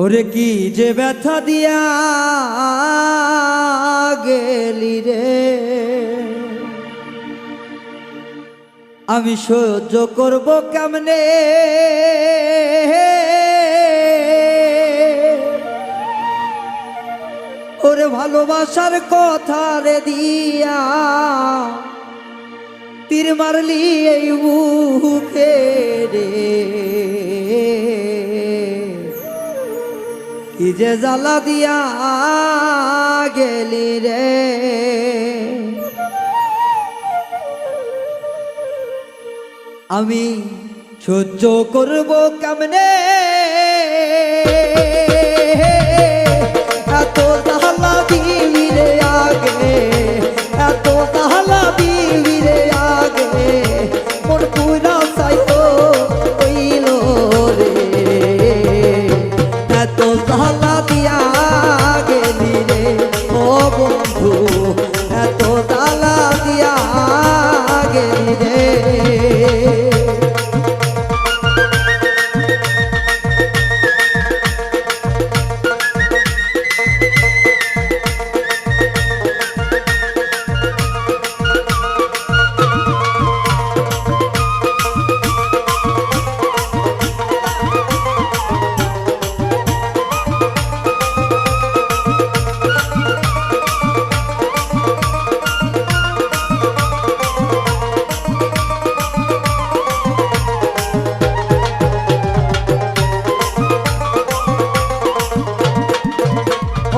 ওরে কি যে ব্যথা দিয়া গেলি রে, আমি সহ্য করব কেমনে। ওরে ভালোবাসার কথা রে দিয়া তীর মারলি এই বুকে রে, কি যে জ্বালা দিয়া গেলি রে। আমি সহ্য করব কেমনে, এত জ্বালা দিবি রে আগে, এত জ্বালা দিবি রে আগে, মন পুরা চাইতো হইল রে, এত জ্বালা দিয়া গেলি রে ও বন্ধু, এত জ্বালা দিয়া গেলি রে।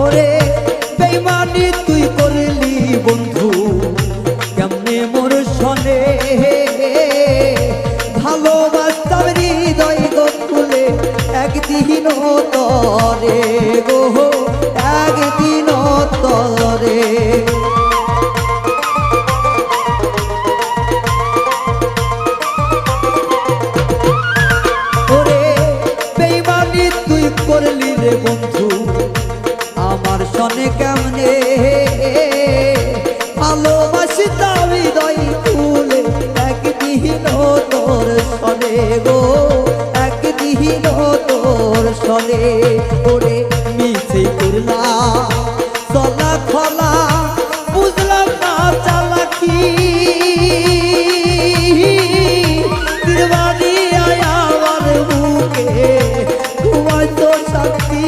ওরে বেঈমানি তুই করলি বন্ধু কেমনে মোর সনে, ভালোবাসতাম হৃদয় খুলে একদিন তরে গো, একদিন তরে। ওরে বেঈমানি তুই করলি রে বন্ধু আমার সনে কেমনে, ভালোবাসতাম হৃদয় খুলে একদিন তোর সনে গো, একদিন তোর সনে। ওরে মিছে করলাম চলা খলা, বুঝলাম না চালাকি, দিলবাড়ি আয়া আমার বুকে ঘুমাই তো শান্তি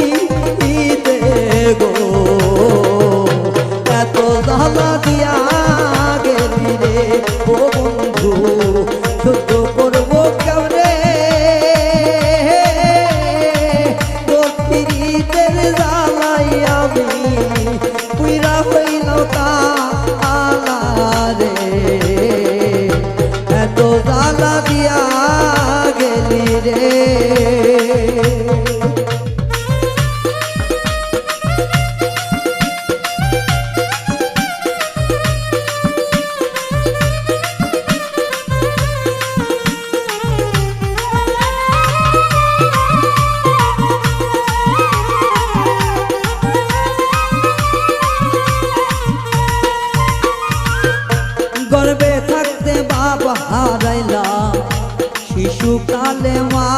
গো, এত জ্বালা দিয়া গেলি রে ও বন্ধু, সহ্য করব কেমনে, তোর পিরিতের জ্বালাই আমি পুইরা হইল কালা রে, এত জ্বালা দিয়া গেলি রে। গর্বে থাকতে বাবা হারাইলাম শিশুকালে মা,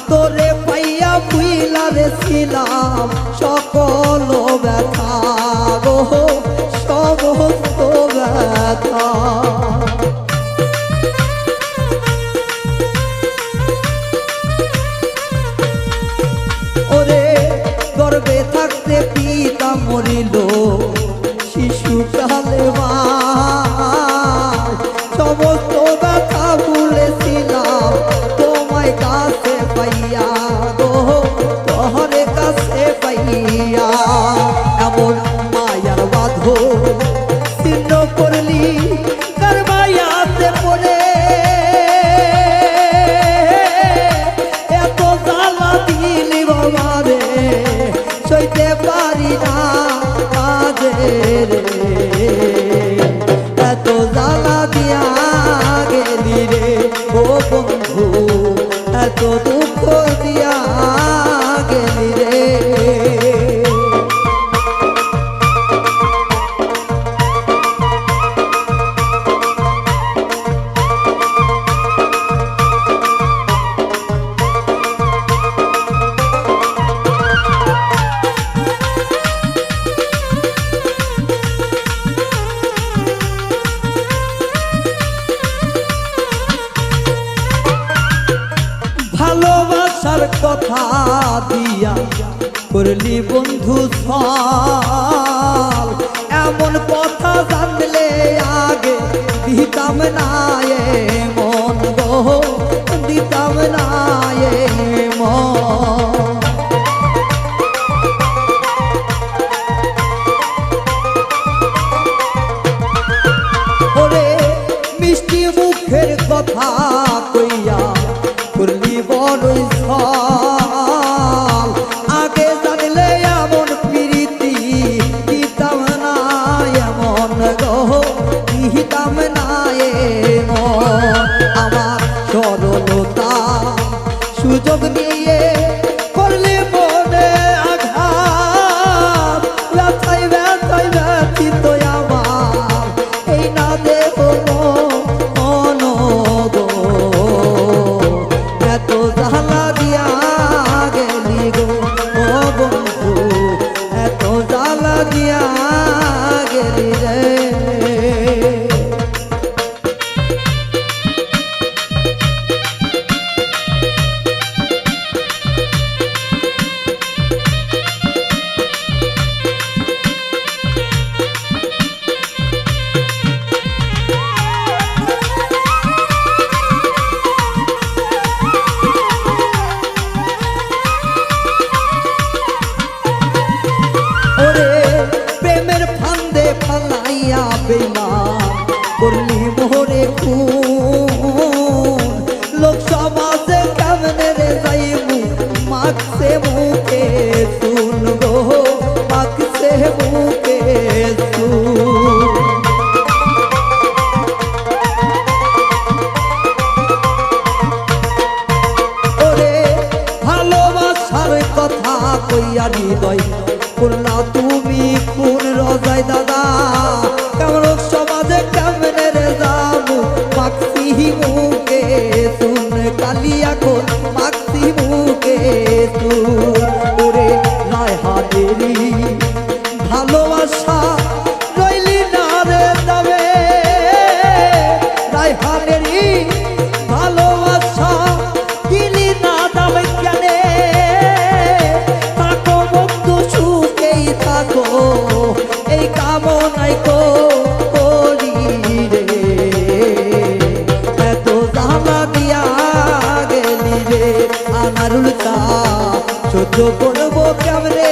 তোরে পাইয়া ভুইলা রে ছিলাম সকল ব্যথা গো, সমস্ত ব্যথা। ওরে গর্বে থাকতে পিতা মরিল শিশুকালে মা, সমস্ত ব্যথা ভুলেছিলাম তোমায় কাছে পাইয়া গো, তোহরে কাছে পাইয়া। এমন মায়ার বাঁধো ছিন্ন করলি কার মায়াতে পড়ে, এত জ্বালা দিলি বাবা রে সইতে পারি না রে, এত জ্বালা দিয়া গেলি রে ও বন্ধু, এত দুঃখ দিয়া গেলি রে। কথা দিয়া করলি বন্ধু ছল এমন কথা জানলে আগে দিতাম না মন গো দিতাম না মন ওরে মিষ্টি মুখের কথা কইয়া করলি বড়ই ছল আগে জানলে এমন প্রীতি দিতাম না এমন গো দিতাম না মন আমার সরলতা সুযোগ নিয়ে করলি মনে আঘাত ব্যথাই ব্যথাই ব্যথিত আমার এই না দেহ মন গো এত জ্বালা দিয়া গেলি গো ও বন্ধু এত জ্বালা দিয়া গেলি রে প্রেমের ফান্দে ফালাইয়া বেমান করলি মোহরে খুন লোক সমাজে কেমনে রে যাইবু মাখছে মুখে শুন গো মাখছে মুখে শুন ওরে ভালোবাসার কথা কইয়া হৃদয় করলা তুমি কোন রজাই দাদা কেমন সমাজে কেমনে রে যাবো মাখছি মুখে শুন কালিয়া কোন মাখছি মুখে শুন ওরে নয় হাতেরি ভালোবাসা রইলি না রে যাবে নয় হাতেরি ভালোবাসা দিলি না যাবে কেনে থাকো বন্ধু সুখেই থাকো এই কামনাই করি রে এত জ্বালা দিয়া গেলি রে আমার উল্টা সহ্য করবো কেমনে